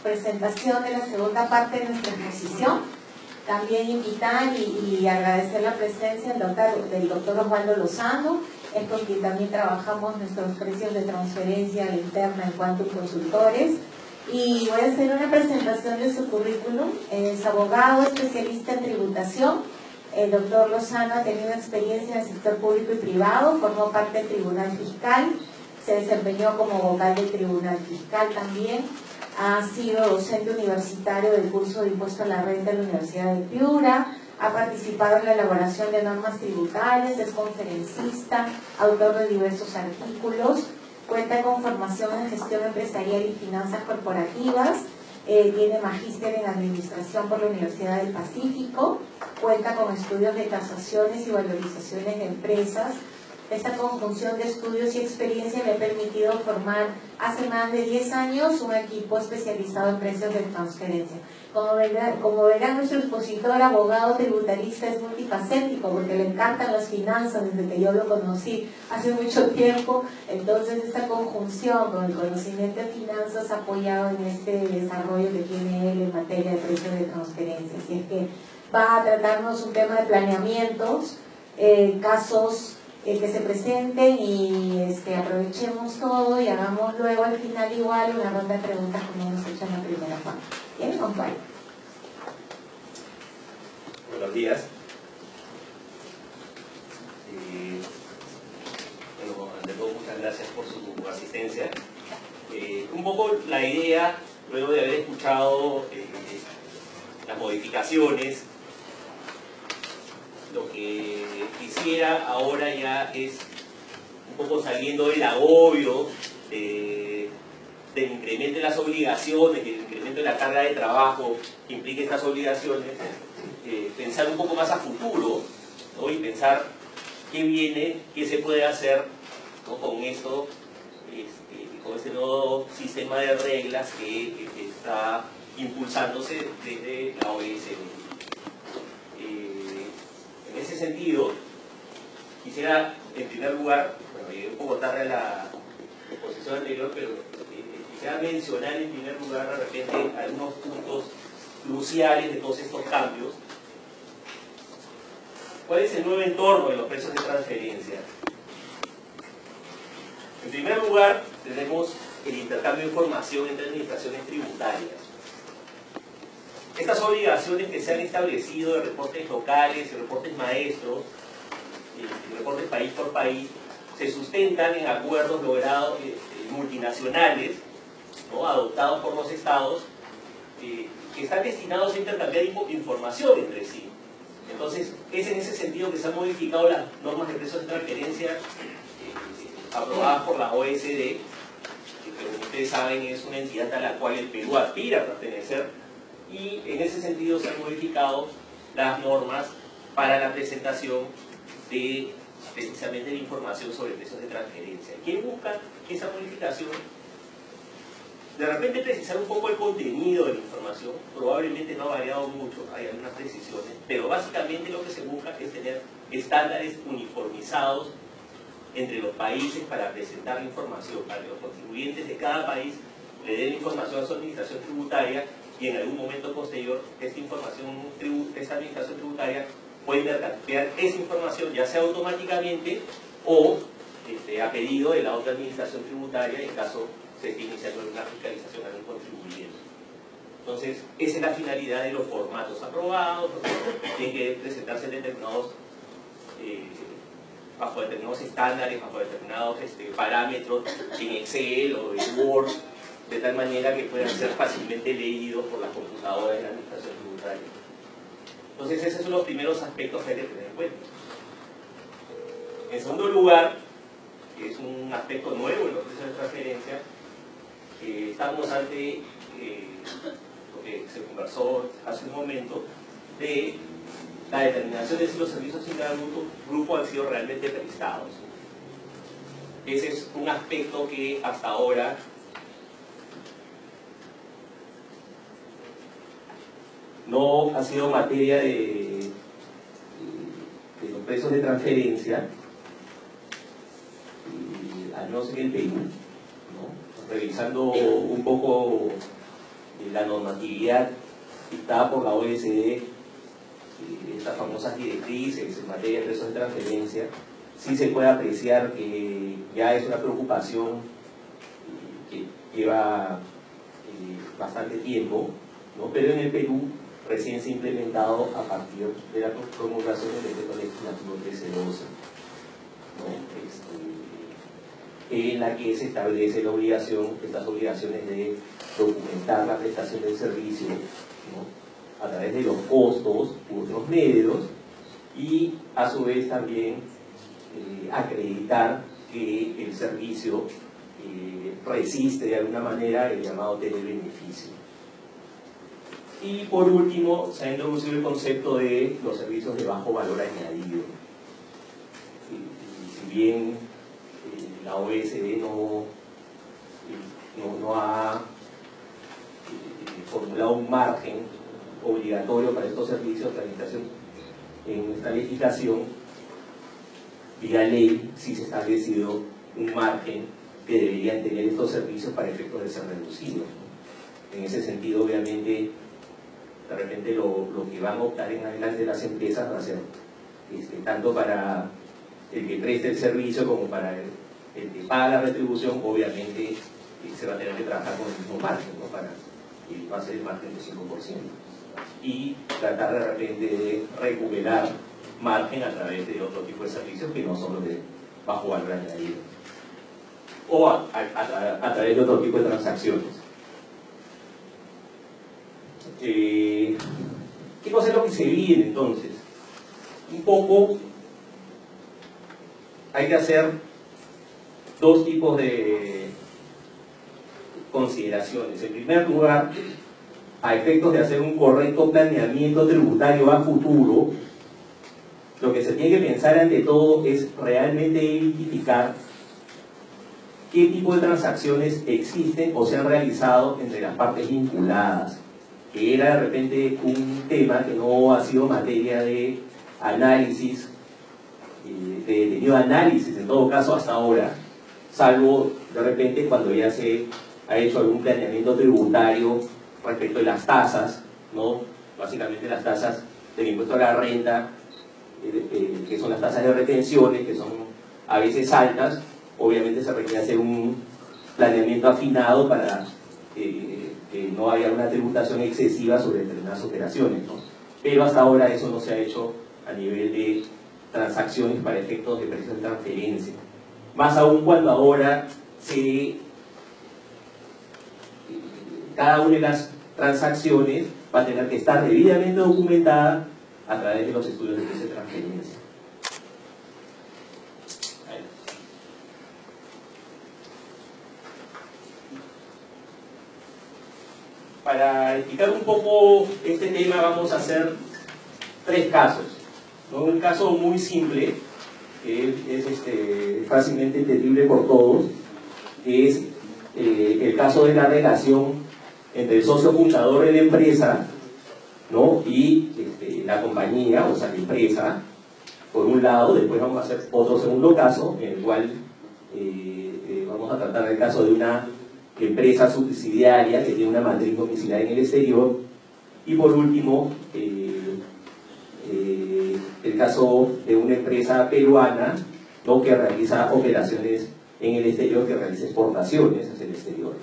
presentación de la segunda parte de nuestra exposición. También invitar y agradecer la presencia del doctor Osvaldo Lozano, es con quien también trabajamos nuestros precios de transferencia interna en Quantum Consultores. Y voy a hacer una presentación de su currículum. Es abogado, especialista en tributación. El doctor Lozano ha tenido experiencia en el sector público y privado, formó parte del Tribunal Fiscal, se desempeñó como vocal del Tribunal Fiscal también, ha sido docente universitario del curso de Impuesto a la Renta de la Universidad de Piura, ha participado en la elaboración de normas tributarias, es conferencista, autor de diversos artículos, cuenta con formación en gestión empresarial y finanzas corporativas, tiene magíster en administración por la Universidad del Pacífico, cuenta con estudios de tasaciones y valorizaciones de empresas. Esta conjunción de estudios y experiencia le ha permitido formar hace más de 10 años un equipo especializado en precios de transferencia. Como verá nuestro expositor, abogado tributarista, es multifacético porque le encantan las finanzas desde que yo lo conocí hace mucho tiempo. Entonces esta conjunción con el conocimiento de finanzas ha apoyado en este desarrollo que tiene él en materia de precios de transferencia. Así es que va a tratarnos un tema de planeamientos, casos que se presenten y aprovechemos todo y hagamos luego al final igual una ronda de preguntas como hemos hecho en la primera parte. ¿Bien, compañero? Buenos días. Bueno, ante todo, muchas gracias por su asistencia. Un poco la idea, luego de haber escuchado las modificaciones, lo que quisiera ahora ya es un poco saliendo del agobio del incremento de las obligaciones, del incremento de la carga de trabajo que implica estas obligaciones, pensar un poco más a futuro, ¿no? Y pensar qué viene, qué se puede hacer, ¿no? Con esto, con este nuevo sistema de reglas que está impulsándose desde la OECD. En ese sentido, quisiera en primer lugar, bueno, llegué un poco tarde a la exposición anterior, pero quisiera mencionar en primer lugar de repente algunos puntos cruciales de todos estos cambios. ¿Cuál es el nuevo entorno de los precios de transferencia? En primer lugar, tenemos el intercambio de información entre administraciones tributarias. Estas obligaciones que se han establecido de reportes locales y reportes maestros, y reportes país por país, se sustentan en acuerdos logrados multinacionales, ¿no? Adoptados por los estados, que están destinados a intercambiar información entre sí. Entonces, es en ese sentido que se han modificado las normas de precios de transferencia aprobadas por la OECD, que como ustedes saben es una entidad a la cual el Perú aspira a pertenecer. Y en ese sentido se han modificado las normas para la presentación de precisamente la información sobre precios de transferencia. ¿Quién busca esa modificación? De repente precisar un poco el contenido de la información, probablemente no ha variado mucho, hay algunas precisiones, pero básicamente lo que se busca es tener estándares uniformizados entre los países para presentar la información, para que los contribuyentes de cada país le den información a su administración tributaria y en algún momento posterior esta administración tributaria puede intercambiar esa información ya sea automáticamente o a pedido de la otra administración tributaria en caso se esté iniciando una fiscalización a un contribuyente. Entonces, esa es la finalidad de los formatos aprobados, tienen que presentarse bajo determinados estándares, bajo determinados parámetros en Excel o en Word, de tal manera que puedan ser fácilmente leídos por las computadoras de la administración tributaria. Entonces, esos son los primeros aspectos que hay que tener en cuenta. En segundo lugar, que es un aspecto nuevo en los precios de transferencia, estamos ante lo que se conversó hace un momento de la determinación de si los servicios sin grupo han sido realmente prestados. Ese es un aspecto que hasta ahora no ha sido materia de los precios de transferencia, al menos en el Perú, ¿no? Revisando un poco la normatividad dictada por la OECD, estas famosas directrices en materia de precios de transferencia, sí se puede apreciar que ya es una preocupación que lleva bastante tiempo, ¿no? Pero en el Perú recién se ha implementado a partir de la promulgación del decreto legislativo 1312, ¿no? En la que se establece la obligación, estas obligaciones de documentar la prestación del servicio, ¿no? A través de los costos u otros medios, y a su vez también acreditar que el servicio resiste de alguna manera el llamado telebeneficio. Y por último, se ha introducido el concepto de los servicios de bajo valor añadido. Si bien la OECD no ha formulado un margen obligatorio para estos servicios de administración en esta legislación, vía ley sí se ha establecido un margen que deberían tener estos servicios para efectos de ser reducidos, ¿no? En ese sentido, obviamente, de repente lo que van a optar en adelante las empresas va a ser tanto para el que preste el servicio como para el que paga la retribución. Obviamente se va a tener que trabajar con el mismo margen, ¿no? Va a ser el margen de 5%, y tratar de repente de recuperar margen a través de otro tipo de servicios que no son los de bajo valor añadido, o a través de otro tipo de transacciones. ¿Qué cosa es lo que se viene entonces? Un poco hay que hacer dos tipos de consideraciones. En primer lugar, a efectos de hacer un correcto planeamiento tributario a futuro, lo que se tiene que pensar ante todo es realmente identificar qué tipo de transacciones existen o se han realizado entre las partes vinculadas, que era de repente un tema que no ha sido materia de análisis, de detenido análisis en todo caso hasta ahora, salvo de repente cuando ya se ha hecho algún planeamiento tributario respecto de las tasas, ¿no? Básicamente las tasas del impuesto a la renta, que son las tasas de retenciones, que son a veces altas. Obviamente se requiere hacer un planeamiento afinado para que no haya una tributación excesiva sobre determinadas operaciones, ¿no? Pero hasta ahora eso no se ha hecho a nivel de transacciones para efectos de precios de transferencia. Más aún cuando ahora cada una de las transacciones va a tener que estar debidamente documentada a través de los estudios de precios de transferencia. Para explicar un poco este tema vamos a hacer tres casos, ¿no? Un caso muy simple, que es fácilmente entendible por todos, que es el caso de la relación entre el socio fundador de la empresa, ¿no? Y la compañía, o sea, la empresa, por un lado. Después vamos a hacer otro segundo caso, en el cual vamos a tratar el caso de una empresa subsidiaria que tiene una matriz domiciliaria en el exterior, y por último el caso de una empresa peruana, ¿no? Que realiza operaciones en el exterior, que realiza exportaciones hacia el exterior.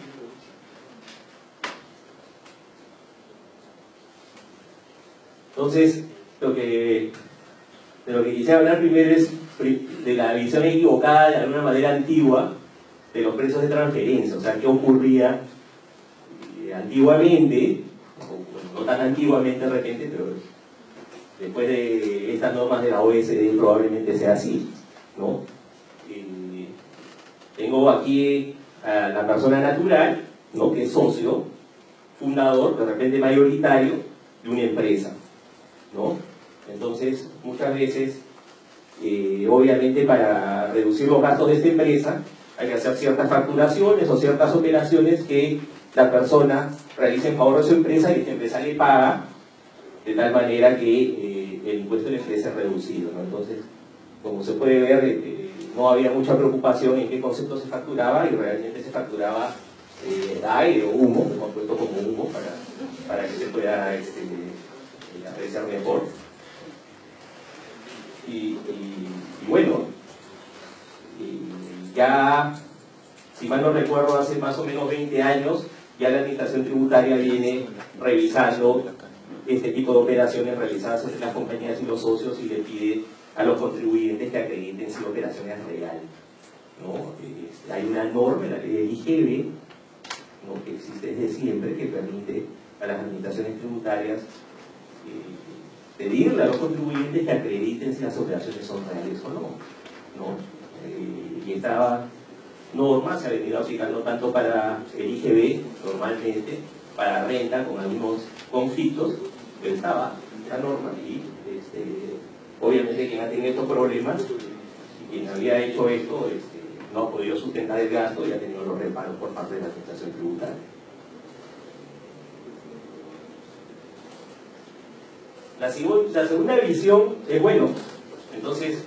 Entonces, de lo que quisiera hablar primero es de la visión equivocada, de alguna manera antigua, de los precios de transferencia. O sea, qué ocurría antiguamente, o no tan antiguamente de repente, pero después de estas normas de la OECD probablemente sea así, ¿no? Tengo aquí a la persona natural, ¿no? Que es socio, fundador, de repente mayoritario de una empresa, ¿no? Entonces, muchas veces, obviamente para reducir los gastos de esta empresa, hay que hacer ciertas facturaciones o ciertas operaciones que la persona realiza en favor de su empresa y esta empresa le paga, de tal manera que el impuesto de la empresa es reducido, ¿no? Entonces, como se puede ver, no había mucha preocupación en qué concepto se facturaba, y realmente se facturaba aire o humo, hemos puesto como humo para pueda apreciar mejor. Y bueno, ya, si mal no recuerdo, hace más o menos 20 años, ya la Administración Tributaria viene revisando este tipo de operaciones realizadas entre las compañías y los socios y le pide a los contribuyentes que acrediten si la operación es real, ¿no? Hay una norma en la ley del IGB, ¿no?, que existe desde siempre, que permite a las administraciones tributarias pedirle a los contribuyentes que acrediten si las operaciones son reales o no, ¿no? Y esta norma se ha venido aplicando tanto para el IGB, normalmente, para renta, con algunos conflictos, pero estaba la norma y obviamente quien ha tenido estos problemas y quien había hecho esto no ha podido sustentar el gasto y ha tenido los reparos por parte de la administración tributaria. La segunda visión es, bueno, entonces,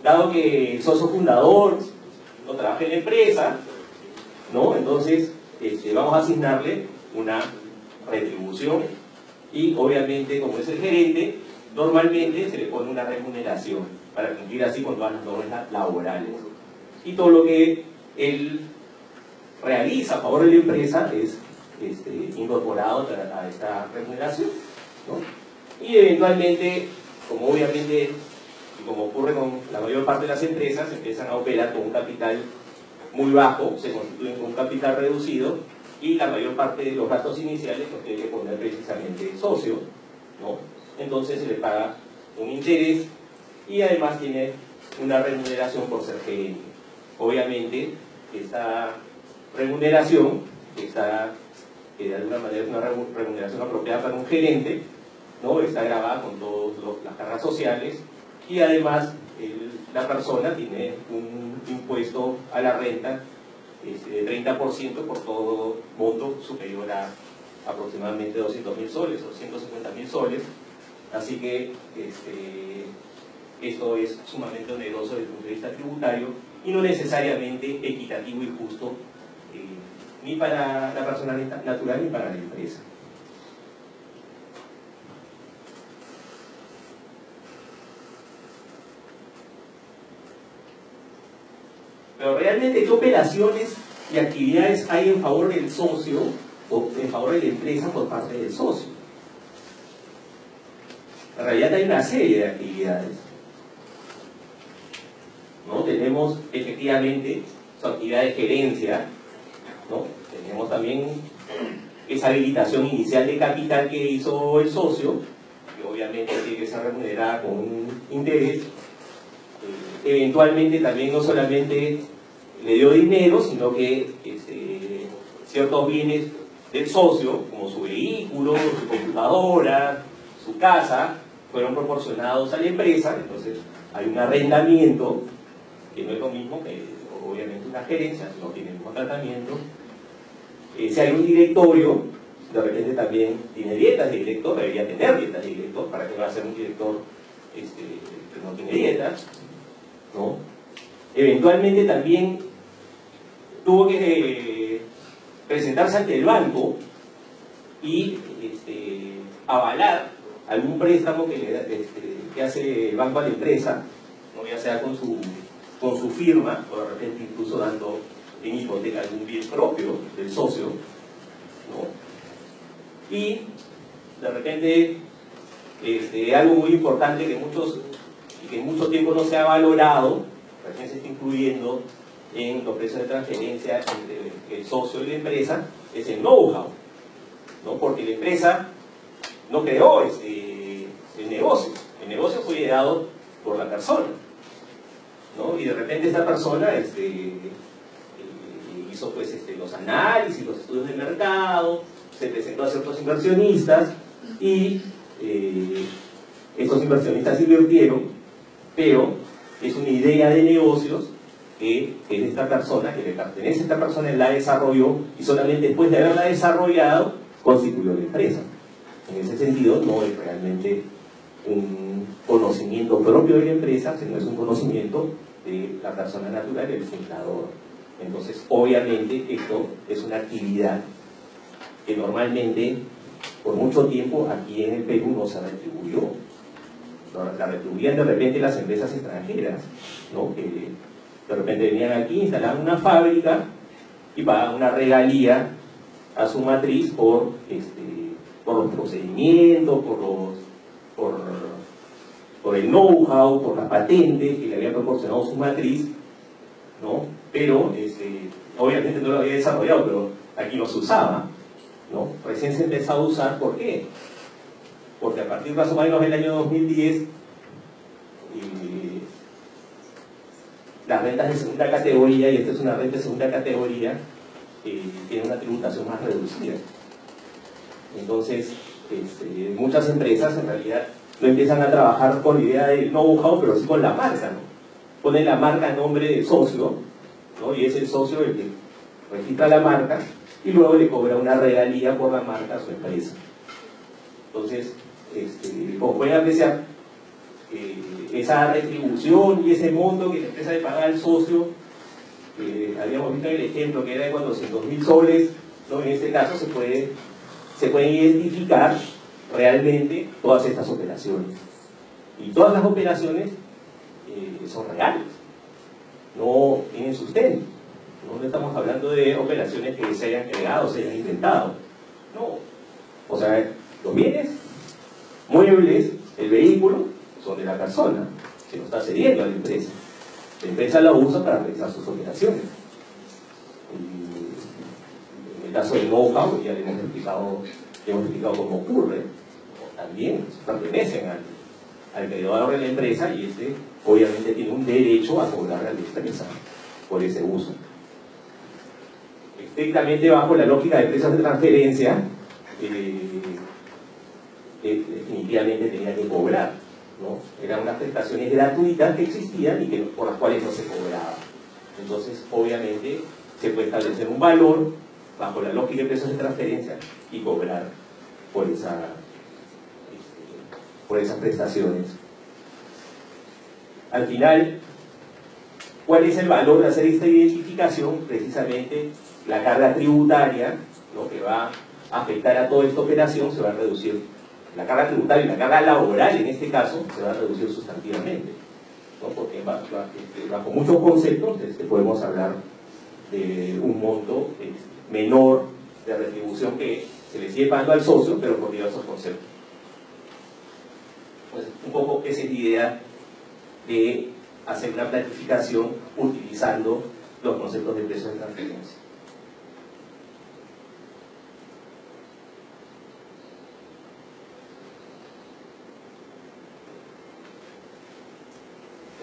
dado que el socio fundador no trabaja en la empresa, ¿no?, entonces vamos a asignarle una retribución y obviamente, como es el gerente, normalmente se le pone una remuneración para cumplir así con todas las normas laborales. Y todo lo que él realiza a favor de la empresa es incorporado a esta remuneración, ¿no? Y eventualmente, como obviamente, y como ocurre con la mayor parte de las empresas, empiezan a operar con un capital muy bajo, se constituyen con un capital reducido y la mayor parte de los gastos iniciales los tiene que poner precisamente el socio, ¿no? Entonces se le paga un interés y además tiene una remuneración por ser gerente. Obviamente, esta remuneración, que de alguna manera es una remuneración apropiada para un gerente, ¿no?, está grabada con todas las cargas sociales y además la persona tiene un impuesto a la renta de 30% por todo monto superior a aproximadamente 200.000 soles o 150.000 soles. Así que esto es sumamente oneroso desde el punto de vista tributario y no necesariamente equitativo y justo ni para la persona natural ni para la empresa. Pero realmente, ¿qué operaciones y actividades hay en favor del socio o en favor de la empresa por parte del socio? En realidad hay una serie de actividades, ¿no? Tenemos efectivamente su actividad de gerencia, ¿no? Tenemos también esa habilitación inicial de capital que hizo el socio, que obviamente tiene que ser remunerada con un interés. Eventualmente también no solamente le dio dinero, sino que ciertos bienes del socio, como su vehículo, su computadora, su casa, fueron proporcionados a la empresa. Entonces hay un arrendamiento, que no es lo mismo que obviamente una gerencia, no tiene el mismo tratamiento. Si hay un directorio, de repente también tiene dietas de director, debería tener dietas de director. ¿Para qué va a ser un director que no tiene dietas, ¿no? Eventualmente también tuvo que presentarse ante el banco y avalar algún préstamo que hace el banco a la empresa, ¿no?, ya sea con su firma o de repente incluso dando en hipoteca algún bien propio del socio, ¿no? Y de repente algo muy importante que en mucho tiempo no se ha valorado, recién se está incluyendo en los precios de transferencia entre el socio y la empresa, es el know-how, ¿no? Porque la empresa no creó el negocio fue dado por la persona, ¿no? Y de repente esta persona hizo pues los análisis, los estudios de mercado, se presentó a ciertos inversionistas y estos inversionistas invirtieron, pero es una idea de negocios que es de esta persona, que le pertenece a esta persona, él la desarrolló y solamente después de haberla desarrollado constituyó la empresa. En ese sentido no es realmente un conocimiento propio de la empresa, sino es un conocimiento de la persona natural, del fundador. Entonces obviamente esto es una actividad que normalmente por mucho tiempo aquí en el Perú no se retribuyó. La retribuían de repente las empresas extranjeras, ¿no? Que de repente venían aquí, instalaban una fábrica y pagaban una regalía a su matriz por los procedimientos, por el know-how, por las patentes que le había proporcionado su matriz, ¿no? Pero obviamente no lo había desarrollado, pero aquí no se usaba, ¿no? Recién se empezó a usar. ¿Por qué? Porque a partir más o menos del año 2010 las rentas de segunda categoría, y esta es una renta de segunda categoría, tiene una tributación más reducida. Entonces, muchas empresas en realidad no empiezan a trabajar con la idea del know-how, pero sí con la marca, ¿no? Ponen la marca a nombre del socio, ¿no? Y es el socio el que registra la marca y luego le cobra una regalía por la marca a su empresa. Entonces, como pueden apreciar, esa retribución y ese monto que la empresa le paga al socio, habíamos visto en el ejemplo que era de 400.000 soles, ¿no? En este caso se pueden identificar realmente todas estas operaciones. Y todas las operaciones son reales, no tienen sustento. No estamos hablando de operaciones que se hayan creado, se hayan inventado. No. O sea, los bienes, muebles, el vehículo, son de la persona, se lo está cediendo a la empresa. La empresa la usa para realizar sus operaciones. Y en el caso del know-how, ya le hemos explicado cómo ocurre. También pertenecen al creador de la empresa y obviamente tiene un derecho a cobrar a la empresa por ese uso. Estrictamente bajo la lógica de empresas de transferencia, definitivamente tenía que cobrar, ¿no? Eran unas prestaciones gratuitas que existían y por las cuales no se cobraba. Entonces, obviamente, se puede establecer un valor bajo la lógica de empresas de transferencia y cobrar por esas prestaciones. Al final, ¿cuál es el valor de hacer esta identificación? Precisamente la carga tributaria, lo que va a afectar a toda esta operación, se va a reducir. La carga tributaria y la carga laboral, en este caso, se va a reducir sustantivamente, ¿no? Porque bajo muchos conceptos podemos hablar de un monto menor de retribución que se le sigue pagando al socio, pero por diversos conceptos. Pues un poco esa es la idea de hacer una planificación utilizando los conceptos de precios de transferencia.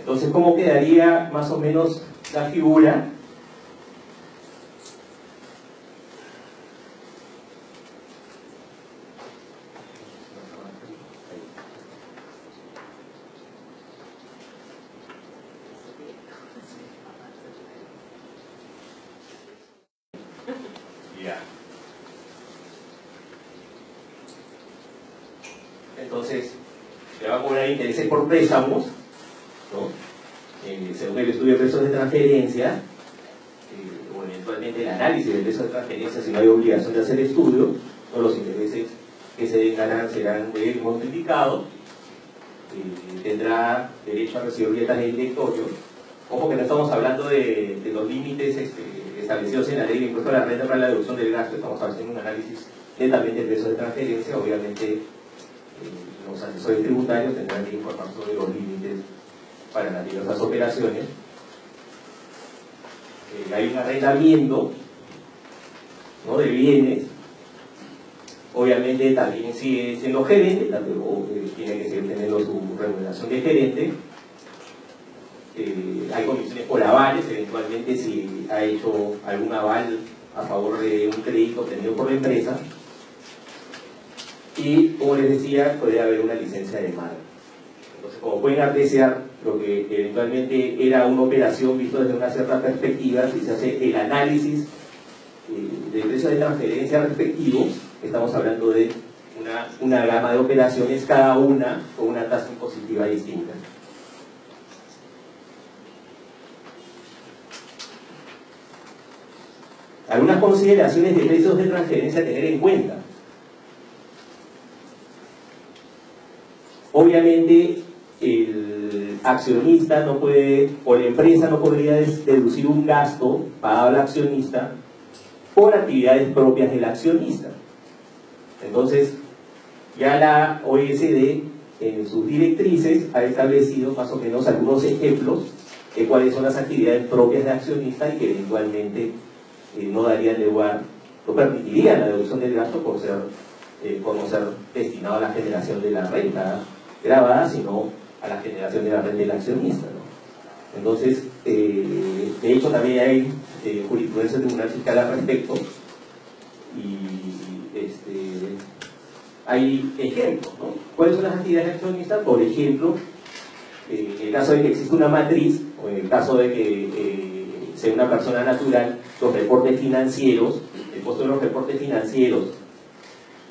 Entonces, ¿cómo quedaría más o menos la figura? Entonces, se va a cobrar intereses por préstamos, ¿no? Según el estudio de precios de transferencia, o eventualmente el análisis de precios de transferencia, si no hay obligación de hacer estudio, ¿no? Los intereses que se dengarán serán del monto indicado, tendrá derecho a recibir grietas de directorio. Ojo que no estamos hablando de los límites establecidos en la ley de impuesto a la renta para la deducción del gasto, estamos haciendo un análisis netamente de precios de transferencia. Obviamente los asesores tributarios tendrán que informar sobre los límites para las diversas operaciones. Hay un arrendamiento, ¿no?, de bienes. Obviamente también sigue siendo gerente, tiene que seguir teniendo su remuneración de gerente. Hay comisiones por avales, eventualmente si ha hecho algún aval a favor de un crédito obtenido por la empresa. Y, como les decía, puede haber una licencia de marca. Entonces, como pueden apreciar, lo que eventualmente era una operación visto desde una cierta perspectiva, si se hace el análisis del precio de transferencia respectivo, estamos hablando de una gama de operaciones, cada una con una tasa impositiva distinta. Algunas consideraciones de precios de transferencia a tener en cuenta. obviamente el accionista no puede, o la empresa no podría deducir un gasto pagado al accionista por actividades propias del accionista. Entonces, ya la OECD en sus directrices ha establecido más o menos algunos ejemplos de cuáles son las actividades propias de accionista y que eventualmente no darían lugar, no permitirían la deducción del gasto por no ser destinado a la generación de la renta grabada, sino a la generación de la renta del accionista, ¿no? Entonces, de hecho también hay jurisprudencia del Tribunal Fiscal al respecto y hay ejemplos, ¿no? ¿Cuáles son las actividades accionistas? Por ejemplo, en el caso de que exista una matriz, o en el caso de que sea una persona natural, los reportes financieros, el costo de los reportes financieros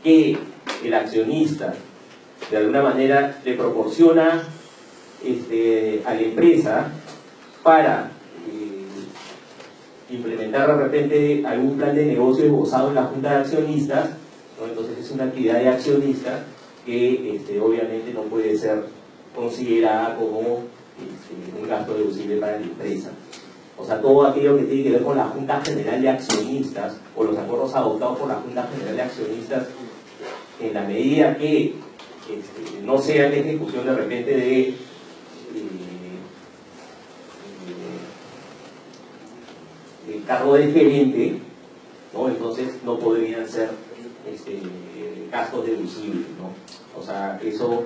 que el accionista de alguna manera le proporciona a la empresa para implementar de repente algún plan de negocio esbozado en la junta de accionistas, ¿no? Entonces es una actividad de accionista que obviamente no puede ser considerada como un gasto deducible para la empresa. O sea, todo aquello que tiene que ver con la Junta General de Accionistas o los acuerdos adoptados por la Junta General de Accionistas, en la medida que no sean de ejecución de repente de cargo del gerente, ¿no? Entonces no podrían ser gastos deducibles, ¿no? O sea, eso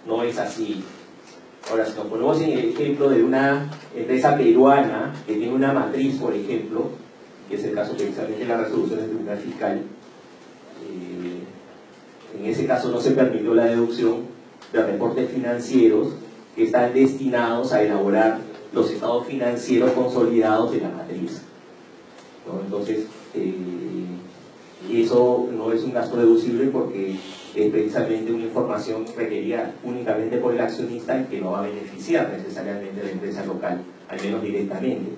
no es así. Ahora, si nos ponemos en el ejemplo de una empresa peruana que tiene una matriz, por ejemplo, que es el caso precisamente de la resolución del Tribunal Fiscal, en ese caso no se permitió la deducción de reportes financieros que están destinados a elaborar los estados financieros consolidados de la matriz, ¿no? Entonces, eso no es un gasto deducible porque es precisamente una información requerida únicamente por el accionista y que no va a beneficiar necesariamente a la empresa local, al menos directamente.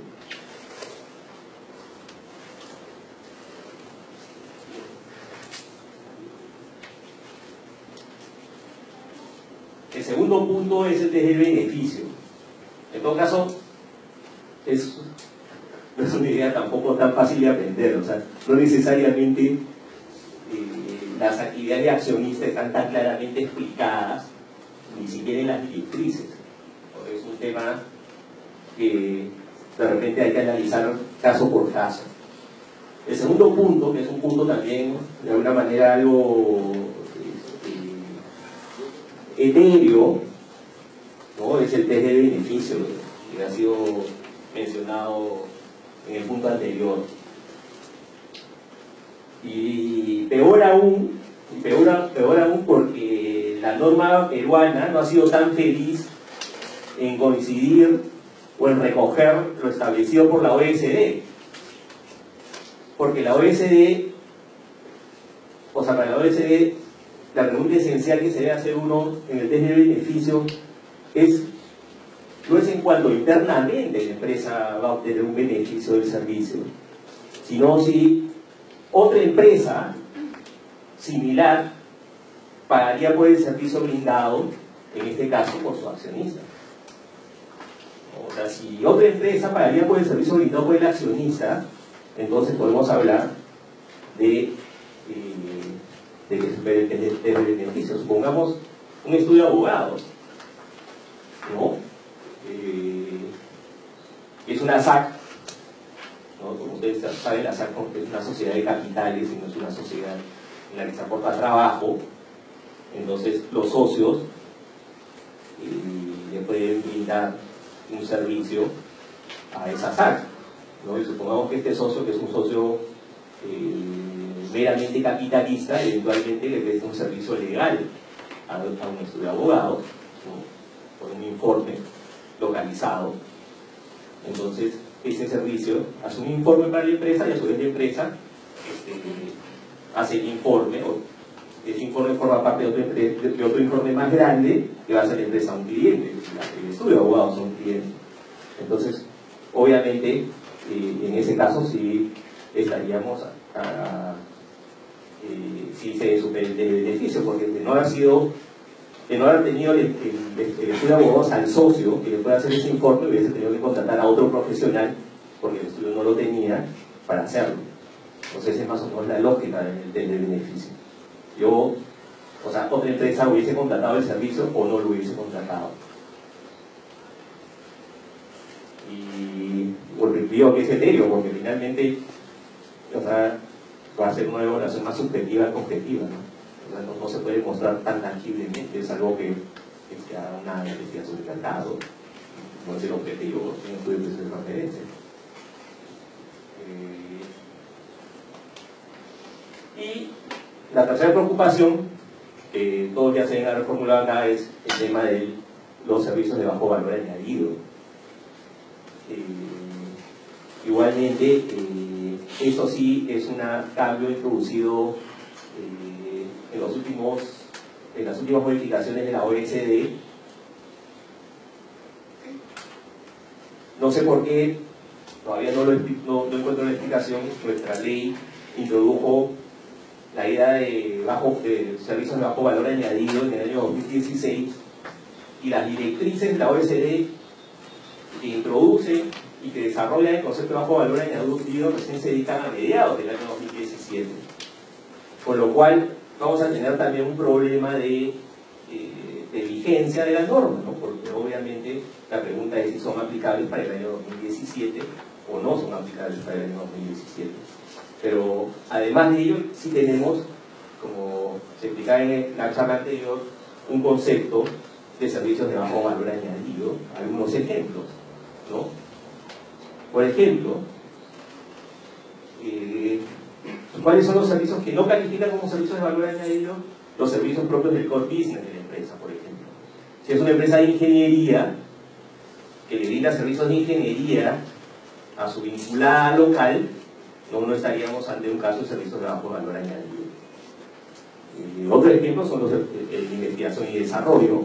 El segundo punto es el test del beneficio. En todo caso, no es una idea tampoco tan fácil de aprender, o sea, no necesariamente las actividades de accionista están tan claramente explicadas, ni siquiera en las directrices. Es un tema que de repente hay que analizar caso por caso. El segundo punto, que es un punto también de alguna manera algo etéreo, ¿no? Es el test de beneficio, que ha sido mencionado en el punto anterior. Y peor aún porque la norma peruana no ha sido tan feliz en coincidir o en recoger lo establecido por la OECD. Porque la OECD, o sea, para la OECD, la pregunta esencial que se debe hacer uno en el test de beneficio no es en cuanto internamente la empresa va a obtener un beneficio del servicio, sino si otra empresa similar pagaría por el servicio brindado, en este caso por su accionista. O sea, si otra empresa pagaría por el servicio brindado por el accionista, entonces podemos hablar de que supere el beneficio. Supongamos un estudio de abogados, ¿no? Es una SAC, ¿no? Como ustedes saben, la SAC es una sociedad de capitales y no es una sociedad en la que se aporta trabajo. Entonces los socios le pueden brindar un servicio a esa SAC, ¿no? Y supongamos que este socio, que es un socio meramente capitalista, eventualmente le presta un servicio legal a un estudio de abogados, ¿no? Por un informe localizado. Entonces ese servicio hace un informe para la empresa y a su vez la empresa hace el informe, o ese informe forma parte de otro informe más grande que va a ser la empresa a un cliente, el estudio de abogados a un cliente. Entonces, obviamente, en ese caso sí estaríamos si se supera el beneficio, porque de no haber tenido el estudio de abogados al socio que le pueda hacer ese informe, hubiese tenido que contratar a otro profesional, porque el estudio no lo tenía para hacerlo. Entonces esa es más o menos la lógica del beneficio. O sea, otra empresa hubiese contratado el servicio o no lo hubiese contratado. Y porque digo que es etéreo, porque finalmente, o sea, va a ser una evaluación más subjetiva que objetiva, ¿no? O sea, no se puede mostrar tan tangiblemente, es algo que haga una investigación de mercado, no es el objetivo, es un estudio de precios de referencia. Y la tercera preocupación, que todos ya se han reformulado acá, es el tema de los servicios de bajo valor añadido. Igualmente, eso sí es un cambio introducido en las últimas modificaciones de la OECD. No sé por qué, todavía no encuentro la explicación. Nuestra ley introdujo la idea de servicios de bajo valor añadido en el año 2016, y las directrices de la OECD que introducen y que desarrollan el concepto de bajo valor añadido recién se dedican a mediados del año 2017. Con lo cual vamos a tener también un problema de vigencia de la norma, ¿no? Porque obviamente la pregunta es si son aplicables para el año 2017 o no son aplicables para el año 2017. Pero además de ello, sí tenemos, como se explicaba en la charla anterior, un concepto de servicios de bajo valor añadido, algunos ejemplos, ¿no? Por ejemplo, ¿cuáles son los servicios que no califican como servicios de valor añadido? Los servicios propios del core business de la empresa, por ejemplo. Si es una empresa de ingeniería que le brinda servicios de ingeniería a su vinculada local, no estaríamos ante un caso de servicios de bajo valor añadido. Otro ejemplo son los de investigación y desarrollo,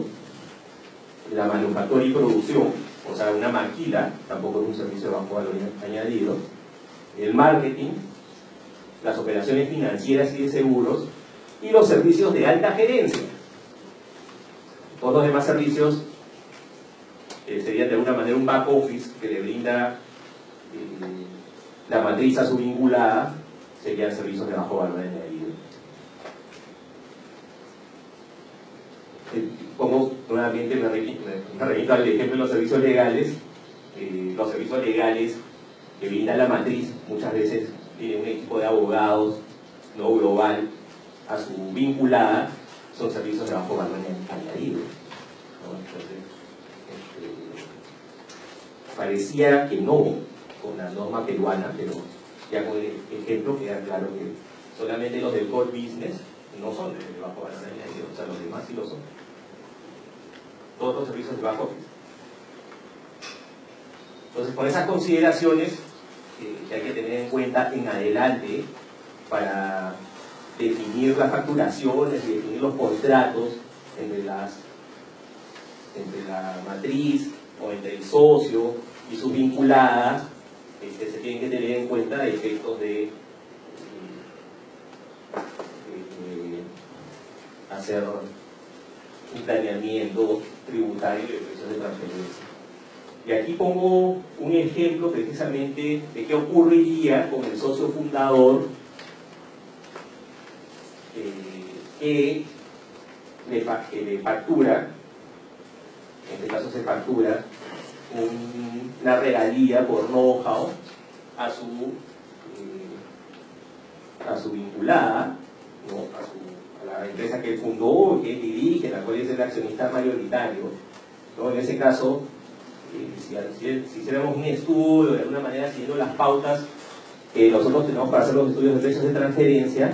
la manufactura y producción, o sea, una maquila tampoco es un servicio de bajo valor añadido, el marketing, las operaciones financieras y de seguros, y los servicios de alta gerencia. Todos los demás servicios serían de alguna manera un back office que le brinda la matriz a su vinculada, serían servicios de bajo valor añadido. Como nuevamente me remito al ejemplo de los servicios legales. Los servicios legales que brinda la matriz muchas veces tienen un equipo de abogados no global a su vinculada, son servicios de bajo valor añadido, ¿no? Entonces, parecía que no con la norma peruana, pero ya con el ejemplo queda claro que solamente los del core business no son de bajo valor añadido, o sea, los demás sí lo son. Todos los servicios de bajo office. Entonces, con esas consideraciones que hay que tener en cuenta en adelante para definir las facturaciones y definir los contratos entre la matriz o entre el socio y sus vinculadas, se tienen que tener en cuenta efectos de hacer un planeamiento tributario de precios de transferencia. Y aquí pongo un ejemplo precisamente de qué ocurriría con el socio fundador que le factura, en este caso se factura una regalía por know-how a su vinculada, ¿no? a la empresa que él fundó, que él dirige, la cual es el accionista mayoritario, ¿no? En ese caso, si hiciéramos un estudio de alguna manera siguiendo las pautas que nosotros tenemos para hacer los estudios de precios de transferencia,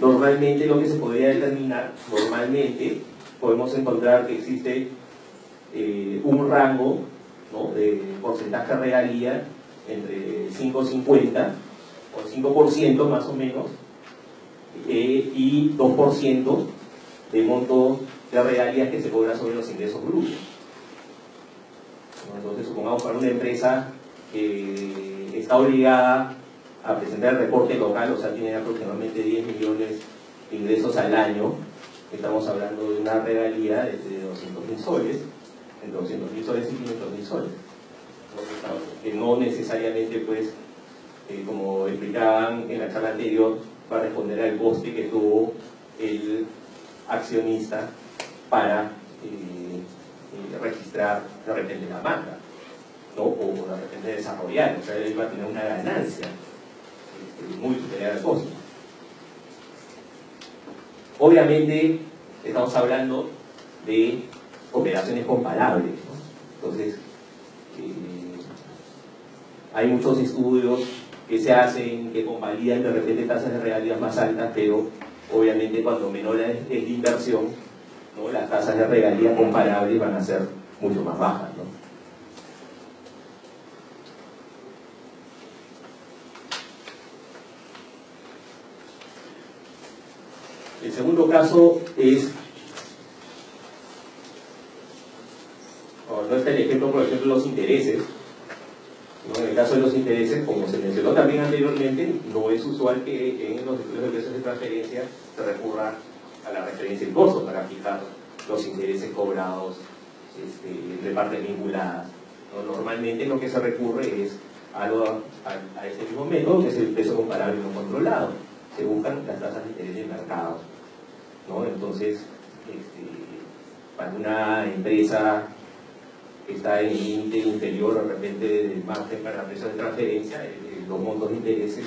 normalmente lo que se podría determinar, podemos encontrar que existe un rango, ¿no? de porcentaje de regalía entre 5,50 o 5% más o menos, y 2% de monto de regalías que se cobra sobre los ingresos brutos. Entonces, supongamos para una empresa que está obligada a presentar el reporte local, o sea, tienen aproximadamente 10 millones de ingresos al año. Estamos hablando de una regalía de 200.000 soles, entre 200.000 soles y 500.000 soles. Que no necesariamente, pues, como explicaban en la charla anterior, va a responder al coste que tuvo el accionista para registrar de repente la marca, ¿no? O de repente desarrollar, o sea, él va a tener una ganancia muy superior al costo. Obviamente estamos hablando de operaciones comparables, ¿no? Entonces hay muchos estudios que se hacen, que convalidan de repente tasas de regalías más altas, pero obviamente cuando menor es la inversión, ¿no? Las tasas de regalía comparables van a ser mucho más bajas, ¿no? El segundo caso es, no está el ejemplo, por ejemplo, los intereses, ¿no? En el caso de los intereses, como se mencionó también anteriormente, no es usual que en los estudios de precios de transferencia se recurra a la referencia del costo para fijar los intereses cobrados de partes vinculadas, ¿no? Normalmente lo que se recurre es a ese mismo método, que es el precio comparable no controlado. Se buscan las tasas de interés de mercado, ¿no? Entonces, para una empresa que está en el límite inferior de repente del margen para precios de transferencia, los montos de intereses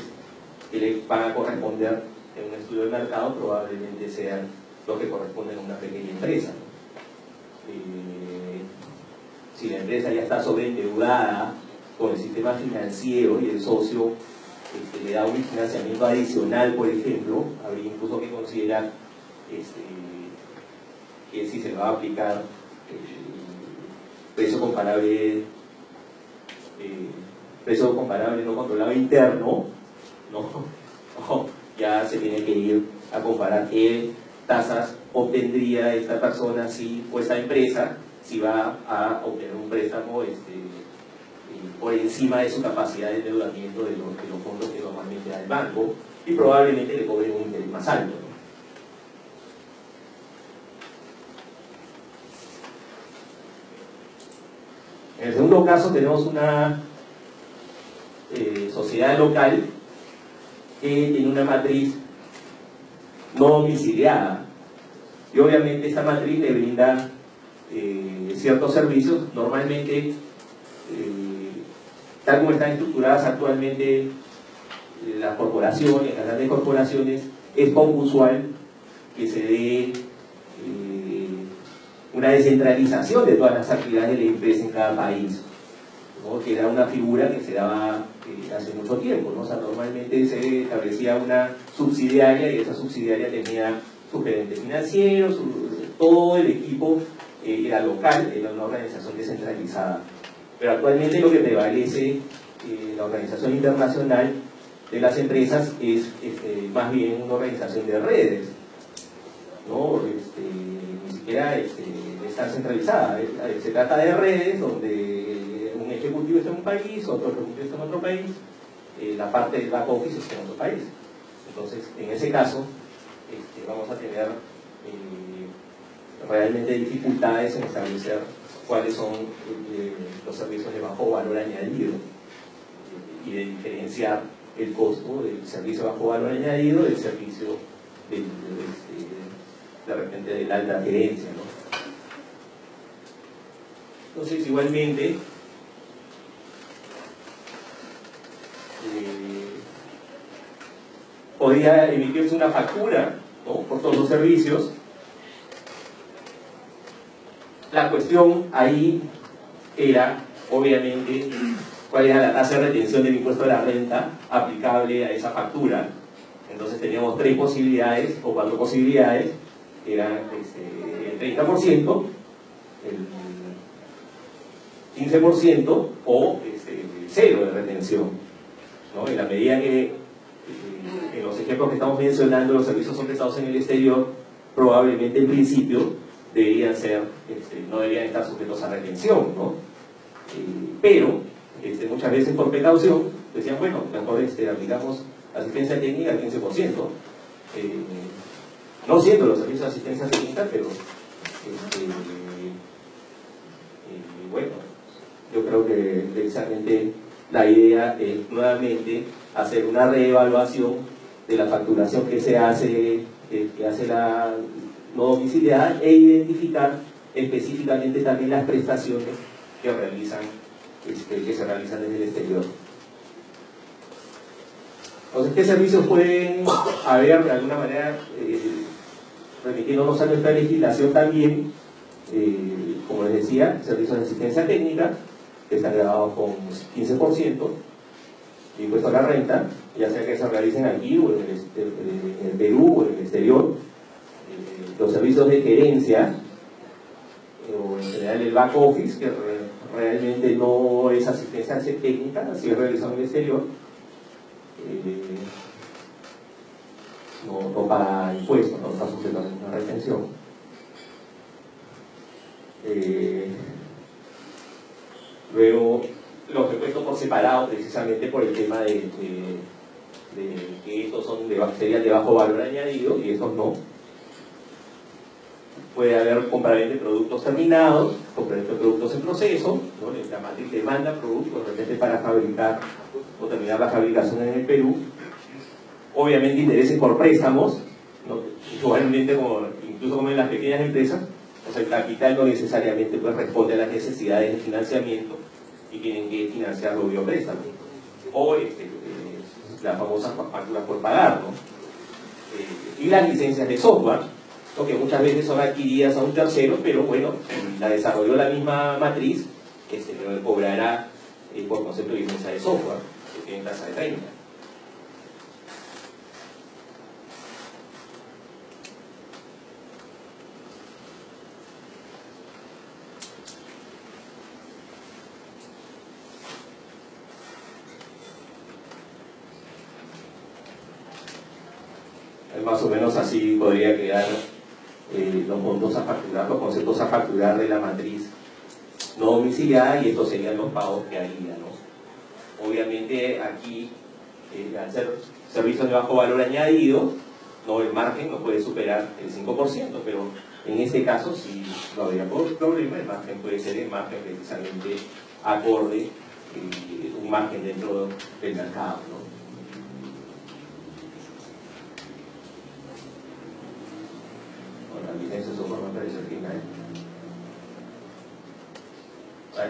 que le van a corresponder en un estudio de mercado probablemente sean los que corresponden a una pequeña empresa, ¿no? Si la empresa ya está sobreendeudada con el sistema financiero y el socio le da un financiamiento adicional, por ejemplo, habría incluso que considerar que si se va a aplicar precio comparable no controlado interno, ¿no? Ya se tiene que ir a comparar qué tasas obtendría esta persona o esta empresa si va a obtener un préstamo por encima de su capacidad de endeudamiento de los fondos que normalmente da el banco, y probablemente le cobren un interés más alto, ¿no? En el segundo caso tenemos una sociedad local que tiene una matriz no domiciliada, y obviamente esta matriz le brinda ciertos servicios. Normalmente, tal como están estructuradas actualmente las corporaciones, las grandes corporaciones, es poco usual que se dé una descentralización de todas las actividades de la empresa en cada país, ¿no? Que era una figura que se daba hace mucho tiempo, ¿no? O sea, normalmente se establecía una subsidiaria y esa subsidiaria tenía su gerente financiero, todo el equipo era local, era una organización descentralizada. Pero actualmente lo que prevalece en la organización internacional de las empresas es más bien una organización de redes, ¿no? Ni siquiera está centralizada. Se trata de redes donde un ejecutivo está en un país, otro ejecutivo está en otro país, la parte del back office está en otro país. Entonces, en ese caso, vamos a tener realmente dificultades en establecer cuáles son los servicios de bajo valor añadido y de diferenciar el costo del servicio de bajo valor añadido del servicio de repente de la alta gerencia, ¿no? Entonces, igualmente, podría emitirse una factura, ¿no? Por todos los servicios. La cuestión ahí era, obviamente, cuál era la tasa de retención del impuesto de la renta aplicable a esa factura. Entonces teníamos 3 posibilidades o 4 posibilidades, que eran el 30%, el 15% o cero de retención, ¿no? En la medida que en los ejemplos que estamos mencionando los servicios son prestados en el exterior, probablemente en principio deberían ser, no deberían estar sujetos a retención, ¿no? Pero muchas veces por precaución decían, bueno, mejor aplicamos asistencia técnica al 15%, no siendo los servicios de asistencia técnica, pero bueno, yo creo que precisamente la idea es nuevamente hacer una reevaluación de la facturación que se hace, que hace la no domiciliada, e identificar específicamente también las prestaciones que se realizan desde el exterior. Entonces, ¿qué servicios pueden haber de alguna manera, remitiéndonos a nuestra legislación también? Como les decía, servicios de asistencia técnica, que están grabados con 15% de impuesto a la renta, ya sea que se realicen aquí o en el Perú o en el exterior. Los servicios de gerencia, o en general el back office, que realmente no es asistencia técnica, así es realizado en el exterior, no paga impuestos, no está sujeto a ninguna retención. Luego, los repuestos por separado, precisamente por el tema de que estos serían de bajo valor añadido y estos no. Puede haber compraventa de productos terminados, compraventa de productos en proceso, ¿no? La matriz demanda productos realmente para fabricar o terminar la fabricación en el Perú. Obviamente intereses por préstamos, ¿no? Igualmente incluso como en las pequeñas empresas, o sea, el capital no necesariamente pues, responde a las necesidades de financiamiento y tienen que financiarlo vía préstamo. O las famosas facturas por pagar, ¿no? Y las licencias de software, ¿no? Que muchas veces son adquiridas a un tercero, pero bueno, la desarrolló la misma matriz, cobrará por concepto de licencia de software, que tiene tasa de renta. Más o menos así podría quedar los montos a facturar, los conceptos a facturar de la matriz no domiciliada, y estos serían los pagos que haría, ¿no? Obviamente aquí, al ser servicios de bajo valor añadido, no, el margen no puede superar el 5%, pero en este caso sí no habría problema, el margen puede ser el margen precisamente acorde, un margen dentro del mercado, ¿no? Licencias o forma de final.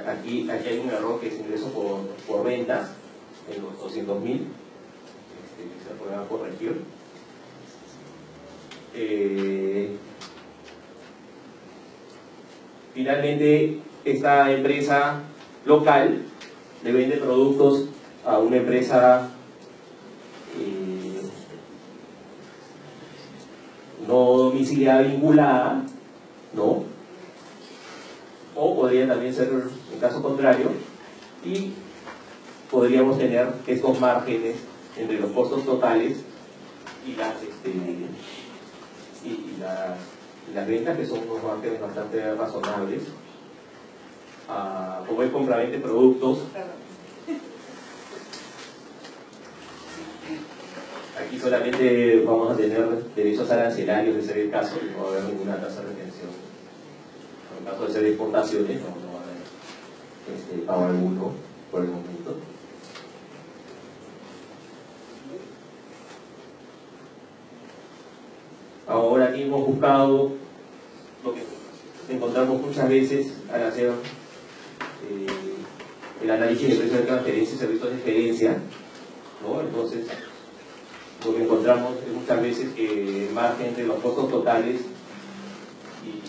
Aquí hay un error que es ingreso por ventas en los 200.000, que se pueda corregir. Finalmente, esta empresa local le vende productos a una empresa no domiciliada vinculada, ¿no? O podría también ser el caso contrario, y podríamos tener estos márgenes entre los costos totales y las ventas, que son unos márgenes bastante razonables. Como el compraventa de productos, aquí solamente vamos a tener derechos arancelarios de ser el caso, y no va a haber ninguna tasa de retención. En caso de ser exportaciones, no va a haber pago alguno por el momento. Ahora aquí hemos buscado lo que encontramos muchas veces al hacer el análisis de precios de transferencia y servicios de gerencia, ¿no? Entonces, lo que encontramos es muchas veces que el margen entre los costos totales y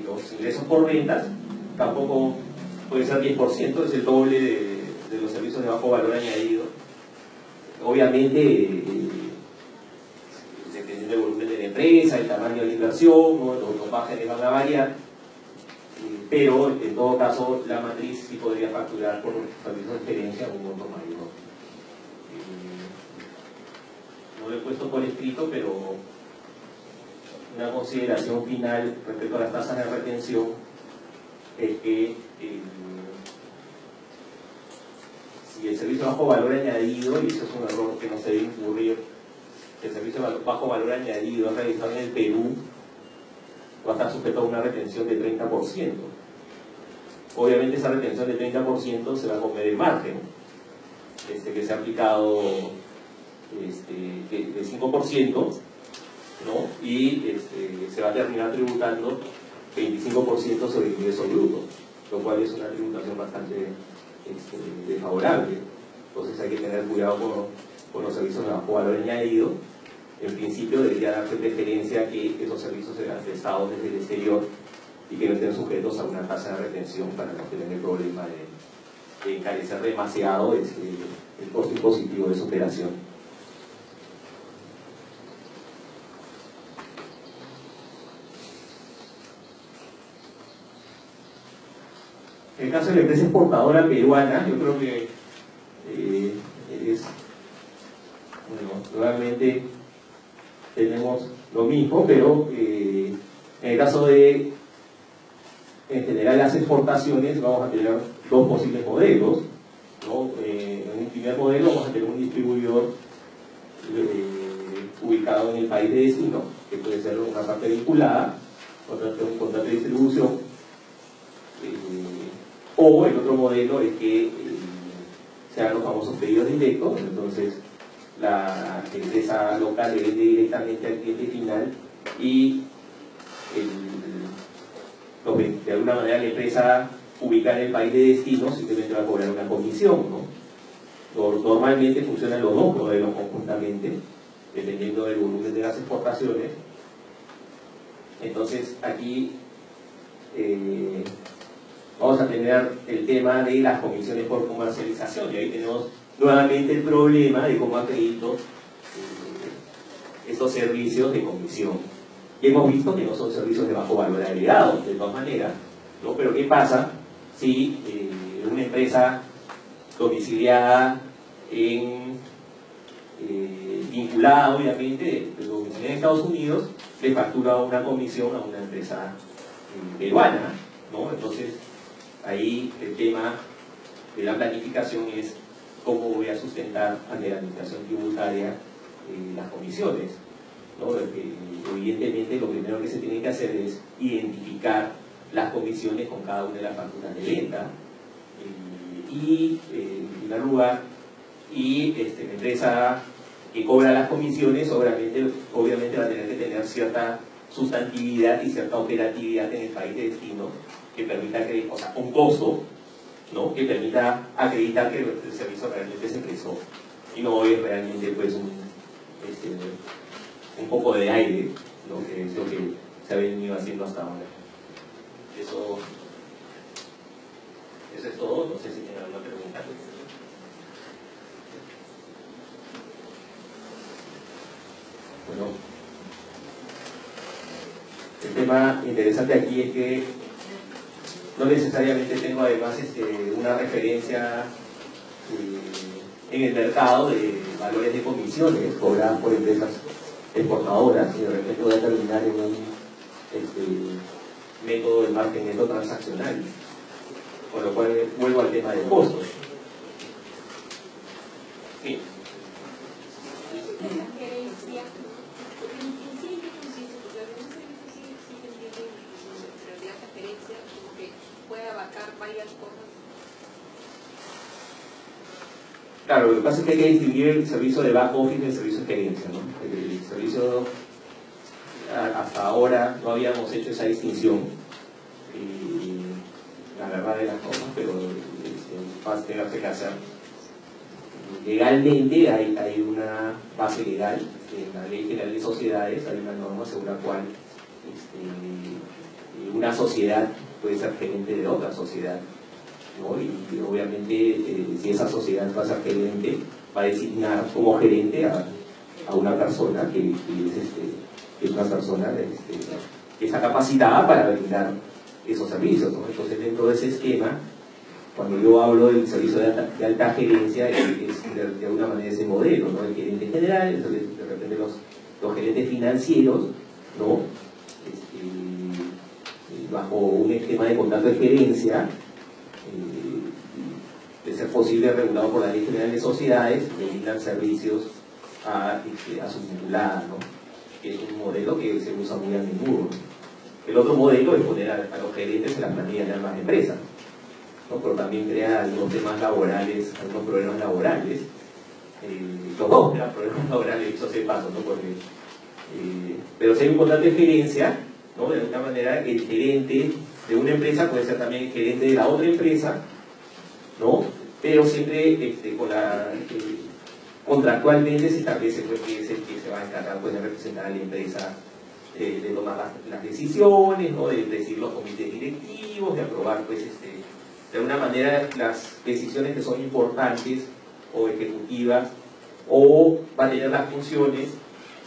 los ingresos por ventas tampoco puede ser 10%, es el doble de los servicios de bajo valor añadido. Obviamente, dependiendo del volumen de la empresa, el tamaño de la inversión, ¿no? Los márgenes van a variar, pero en todo caso la matriz sí podría facturar por servicios de gerencia un monto mayor. No lo he puesto por escrito, pero una consideración final respecto a las tasas de retención es que si el servicio de bajo valor añadido, y eso es un error que no se debe incurrir, el servicio de bajo valor añadido realizado en el Perú va a estar sujeto a una retención del 30%. Obviamente esa retención del 30% se va a comer el margen que se ha aplicado del 5%, ¿no? Y se va a terminar tributando 25% sobre el ingreso bruto, lo cual es una tributación bastante desfavorable. Entonces hay que tener cuidado con los servicios de bajo valor añadido. En principio debería darse preferencia a que esos servicios sean prestados desde el exterior y que no estén sujetos a una tasa de retención para no tener el problema de encarecer demasiado el costo impositivo de su operación. En el caso de la empresa exportadora peruana, yo creo que nuevamente tenemos lo mismo, pero en el caso de, en general, las exportaciones, vamos a tener dos posibles modelos, ¿no? En un primer modelo vamos a tener un distribuidor ubicado en el país de destino, que puede ser una parte vinculada, un contrato de distribución, o el otro modelo es que sean los famosos pedidos directos. Entonces la empresa local le vende directamente al cliente final y de alguna manera la empresa ubicada en el país de destino simplemente va a cobrar una comisión, ¿no? Normalmente funcionan los dos modelos conjuntamente, dependiendo del volumen de las exportaciones. Entonces aquí vamos a tener el tema de las comisiones por comercialización, y ahí tenemos nuevamente el problema de cómo acredito estos servicios de comisión. Y hemos visto que no son servicios de bajo valor agregado, de todas maneras, ¿no? Pero ¿qué pasa si una empresa domiciliada vinculada obviamente en Estados Unidos le factura una comisión a una empresa peruana, ¿no? Entonces ahí el tema de la planificación es cómo voy a sustentar ante la administración tributaria las comisiones, ¿no? Evidentemente lo primero que se tiene que hacer es identificar las comisiones con cada una de las facturas de venta y en primer lugar, la empresa que cobra las comisiones obviamente va a tener que tener cierta sustantividad y cierta operatividad en el país de destino que permita un costo, ¿no? Que permita acreditar que el servicio realmente se prestó y no es realmente pues un poco de aire, ¿no? Que es lo que se ha venido haciendo hasta ahora. Eso es todo. No sé si tienen alguna pregunta. Bueno, el tema interesante aquí es que no necesariamente tengo además una referencia en el mercado de valores de comisiones cobradas por empresas exportadoras, y de repente voy a terminar en un método de margen neto transaccional, con lo cual vuelvo al tema de costos. Sí. Claro, lo que pasa es que hay que distinguir el servicio de back office del servicio de gerencia, ¿no? El servicio, hasta ahora no habíamos hecho esa distinción, la verdad de las cosas, pero va a tenerse que hacer. Legalmente hay una base legal, en la Ley General de Sociedades hay una norma según la cual una sociedad puede ser gerente de otra sociedad, ¿no? Y obviamente si esa sociedad va a ser gerente, va a designar como gerente a una persona que es una persona que está capacitada para brindar esos servicios, ¿no? Entonces dentro de ese esquema, cuando yo hablo del servicio de alta gerencia, es de alguna manera ese modelo, ¿no? El gerente general, de repente los gerentes financieros, ¿no? bajo un esquema de contrato de gerencia, de ser posible regulado por la Ley General de Sociedades, brindan servicios a su vinculada, ¿no? Que es un modelo que se usa muy a menudo. El otro modelo es poner a los gerentes en las planillas de ambas empresas, ¿no? Pero también crea algunos temas laborales, algunos problemas laborales. Los dos crean problemas laborales, eso se pasa, ¿no? Porque, pero si hay un contrato de gerencia, ¿no? De alguna manera el gerente de una empresa puede ser también el gerente de la otra empresa, ¿no? Pero siempre contractualmente se establece pues, que es el que se va a encargar pues, de representar a la empresa, de tomar las decisiones, ¿no? De presidir los comités directivos, de aprobar pues, de alguna manera las decisiones que son importantes o ejecutivas, o va a tener las funciones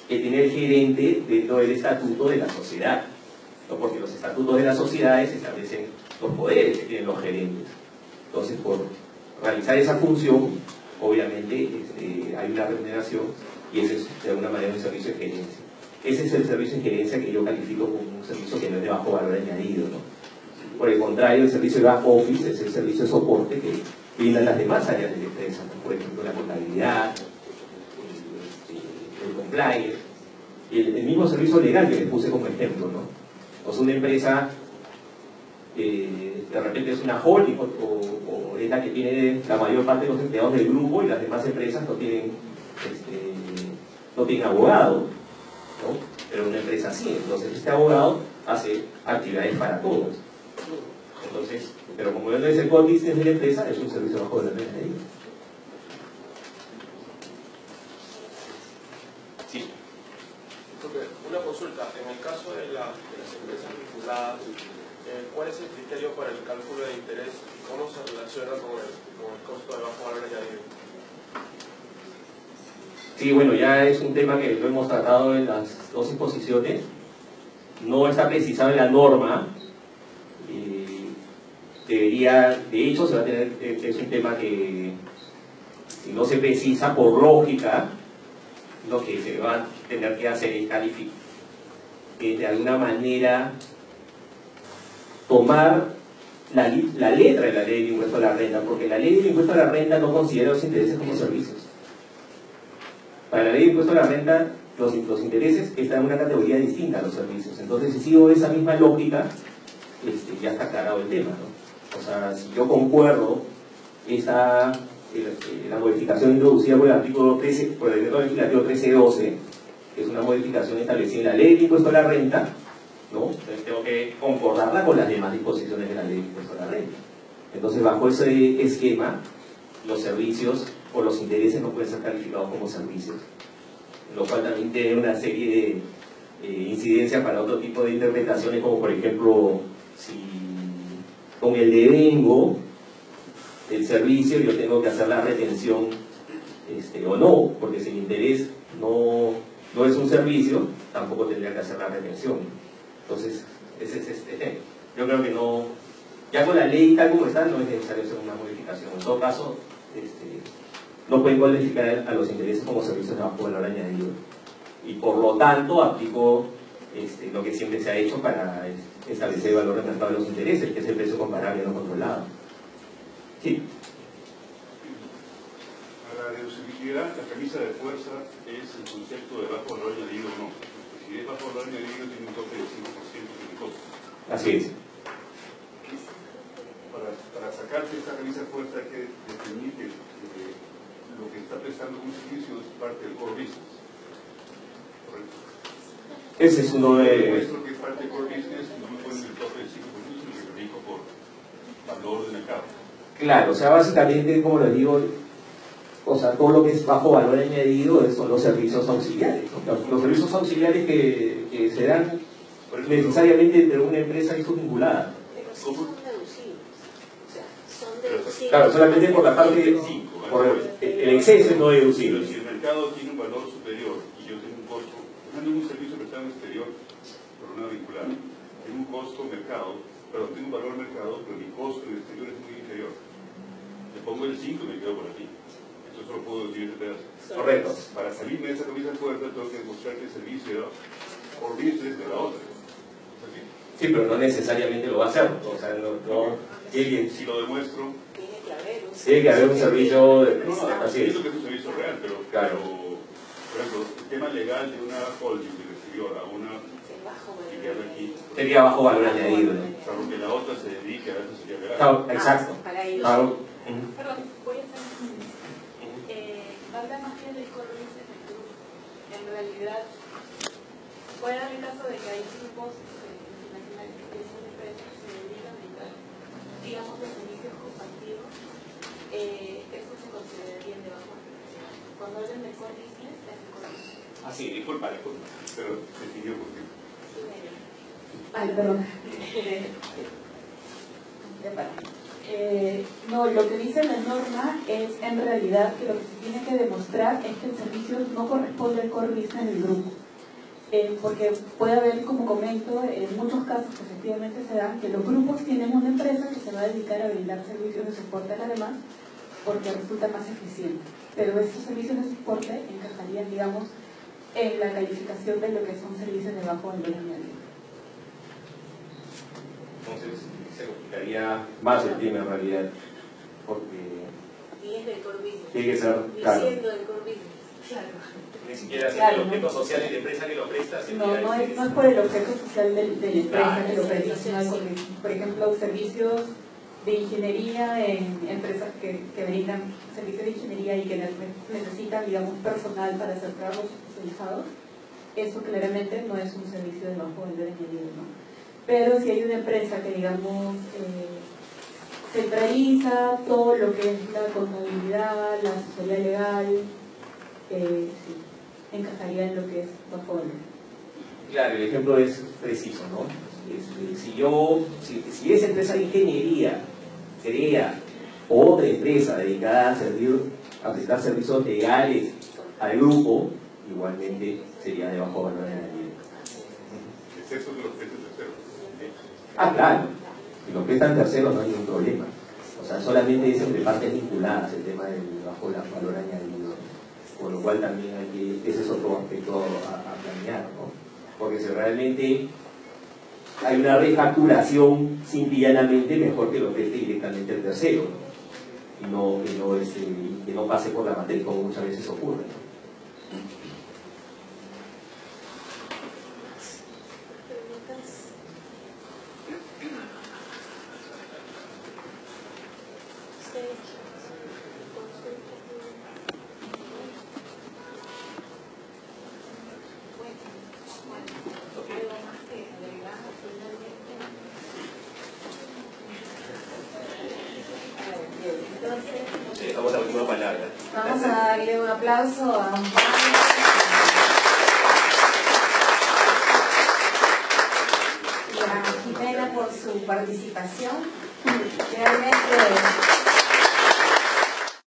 que tiene el gerente dentro del estatuto de la sociedad, ¿no? Porque los estatutos de las sociedades establecen los poderes que tienen los gerentes. Entonces, por realizar esa función, obviamente hay una remuneración, y ese es de alguna manera un servicio de gerencia. Ese es el servicio de gerencia que yo califico como un servicio que no es de bajo valor añadido, ¿no? Por el contrario, el servicio de back office es el servicio de soporte que brindan las demás áreas de la empresa, ¿no? Por ejemplo, la contabilidad, el compliance, y el mismo servicio legal que les puse como ejemplo, ¿no? O sea, una empresa de repente es una holding o es la que tiene la mayor parte de los empleados del grupo, y las demás empresas no tienen abogado, ¿no? Pero una empresa sí, entonces este abogado hace actividades para todos. Entonces, pero como no es el core business de la empresa, es un servicio bajo de la empresa. Sí. Una consulta, en el caso de las empresas vinculadas, ¿cuál es el criterio para el cálculo de interés y cómo se relaciona con el costo de bajo valor añadido? Sí, bueno, ya es un tema que lo hemos tratado en las dos exposiciones. No está precisado en la norma. De hecho, se va a tener, es un tema que, si no se precisa por lógica, lo que se va a tener que hacer es calificar, de alguna manera tomar la letra de la ley de impuesto a la renta, porque la ley de impuesto a la renta no considera los intereses como servicios. Para la ley de impuesto a la renta, los intereses están en una categoría distinta a los servicios. Entonces, si sigo esa misma lógica, ya está aclarado el tema, ¿no? O sea, si yo concuerdo la modificación introducida por el artículo 13, por el decreto legislativo 1312, que es una modificación establecida en la ley de impuesto a la renta, ¿no? Entonces tengo que concordarla con las demás disposiciones de la ley de impuesto a la renta. Entonces, bajo ese esquema, los servicios o los intereses no pueden ser calificados como servicios, lo cual también tiene una serie de incidencias para otro tipo de interpretaciones, como por ejemplo, si con el devengo del servicio yo tengo que hacer la retención o no, porque si el interés no es un servicio, tampoco tendría que hacer la retención. Entonces, yo creo que no, ya con la ley tal como está, no es necesario hacer una modificación. En todo caso, no pueden cualificar a los intereses como servicios de bajo valor añadido, y por lo tanto aplico lo que siempre se ha hecho para establecer el valor de mercado de los intereses, que es el precio comparable no controlado. Sí. Para la deducibilidad, la camisa de fuerza es el concepto de bajo valor añadido o no. Si es bajo valor añadido, tiene un tope del 5% de costo. Así es. Para sacarse esta camisa de fuerza hay que definir que lo que está prestando como servicio es parte del core business. ¿Correcto? Ese es uno de... Nuestro que es parte del core business, no me ponen el tope del 5%, sino que lo rico por valor de mercado. Claro, o sea, básicamente, como les digo, o sea, todo lo que es bajo valor añadido son los servicios auxiliares, ¿no? Los servicios auxiliares que se dan necesariamente entre una empresa y su vinculada. Pero sí son deducibles. O sea, son deducibles. Claro, solamente por la parte, por el exceso no deducible. Si el mercado tiene un valor superior y yo tengo un costo, dando un servicio prestado en exterior por una vinculada, tengo un costo mercado, pero tengo un valor mercado, pero mi costo en el exterior es muy inferior. Le pongo el 5 y me quedo por aquí. Esto solo puedo decir este pedazo. Correcto. Para salirme de esa camisa fuerte tengo que demostrar que el servicio era por business de la otra. ¿Es así? Sí, pero no necesariamente lo va a hacer. O sea, Si lo demuestro, tiene que haber un servicio de... no, Así es. entiendo que es un servicio real, pero, Claro. por ejemplo, el tema legal de una holding del exterior a una filial aquí, Sería bajo valor añadido, ¿no? salvo que la otra se dedique a eso sería legal. Claro, exacto. Para ellos. Claro. Perdón, voy a hacer habla más bien del core business del grupo. En realidad, puede dar el caso de que hay grupos internacionales que son empresas que se dedican a brindar, digamos, los servicios compartidos. Eso se consideraría debajo de la. Cuando hablan del core business, es el core business. Ah, sí, disculpa. Pero se siguió porque... Ay, perdón. No, lo que dice la norma es en realidad que lo que se tiene que demostrar es que el servicio no corresponde al core business del grupo. Porque puede haber, como comento, en muchos casos que efectivamente se dan, que los grupos tienen una empresa que se va a dedicar a brindar servicios de soporte a la demás porque resulta más eficiente. Pero estos servicios de soporte encajarían, digamos, en la calificación de lo que son servicios de bajo valor añadido. Entonces, se complicaría más el tema en realidad, porque Y es del core business. tiene que ser claro. Diciendo del core business. Claro. Ni siquiera es Claro, el objeto social de la empresa que lo presta. No es por el objeto social de la empresa que lo presta, sí, sino sí. porque, por ejemplo, servicios de ingeniería en empresas que brindan servicios de ingeniería y que necesitan, digamos, personal para hacer trabajos especializados, eso claramente no es un servicio de bajo valor añadido, ¿no? Pero si hay una empresa que, digamos, centraliza todo lo que es la contabilidad, la asesoría legal, sí, encajaría en lo que es bajo valor. Claro, el ejemplo es preciso, ¿no? Si esa empresa de ingeniería crea otra empresa dedicada a prestar servicios legales al grupo, igualmente sería de bajo valor añadido. Excepto que los precios terceros. Ah, claro, si lo prestan terceros no hay ningún problema. O sea, solamente es entre partes vinculadas el tema del bajo valor añadido. Con lo cual también ese es otro aspecto a planear, ¿no? Porque si realmente hay una refacturación simple y llanamente, mejor que lo preste directamente el tercero, ¿no? Que no pase por la matriz como muchas veces ocurre, ¿no? Sí, estamos a la última palabra. Vamos a darle un aplauso a Amparo y a Jimena por su participación. Realmente